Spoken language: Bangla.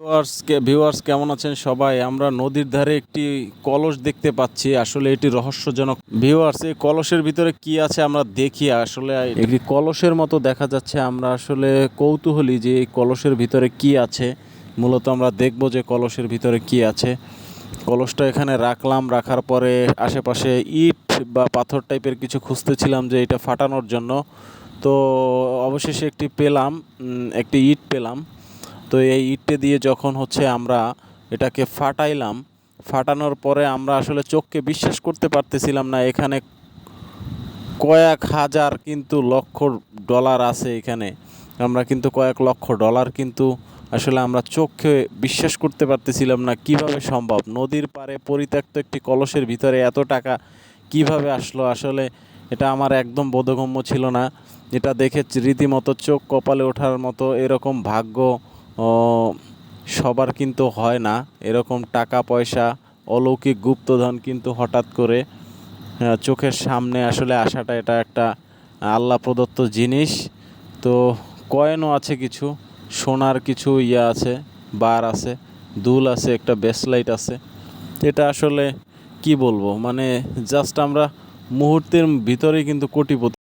ভিউয়ার্স কেমন আছেন সবাই? আমরা নদীর ধারে একটি কলস দেখতে পাচ্ছি। আসলে এটি রহস্যজনক। ভিউয়ার্স, এই কলসের ভিতরে কি আছে আমরা দেখি। আসলে একটি কলসের মতো দেখা যাচ্ছে। আমরা আসলে কৌতূহলী যে এই কলসের ভিতরে কি আছে। মূলত আমরা দেখব যে কলসের ভিতরে কি আছে। কলসটা এখানে রাখলাম, রাখার পরে আশেপাশে ইট বা পাথর টাইপের কিছু খুঁজতেছিলাম যে এটা ফাটানোর জন্য। তো অবশেষে একটি ইট পেলাম। তো এই ইটটা দিয়ে যখন আমরা এটাকে ফাটাইলাম, ফাটানোর পরে আমরা আসলে চোখকে বিশ্বাস করতে পারতেছিলাম না। এখানে কয়েক হাজার কিন্তু লক্ষ ডলার আছে এখানে। আমরা কিন্তু কয়েক লক্ষ ডলার কিন্তু আসলে আমরা চোখে বিশ্বাস করতে পারতেছিলাম না। কিভাবে সম্ভব? নদীর পাড়ে পরিত্যক্ত একটি কলসের ভিতরে এত টাকা কিভাবে আসলো? আসলে এটা আমার একদম বোধগম্য ছিল না। এটা দেখে রীতিমতো চোখ কপালে ওঠার মতো। এরকম ভাগ্য ও সবার কিন্তু হয় না। এরকম টাকা পয়সা, অলৌকিক গুপ্তধন কিন্তু হঠাৎ করে চোখের সামনে আসলে আসাটা, এটা একটা আল্লাহ প্রদত্ত জিনিস। তো কয়েনও আছে কিছু, সোনার কিছু আছে, বার আছে, দুল আছে, একটা ব্রেসলাইট আছে। এটা আসলে কি বলবো, মানে জাস্ট আমরা মুহূর্তের ভিতরেই কিন্তু কোটিপতি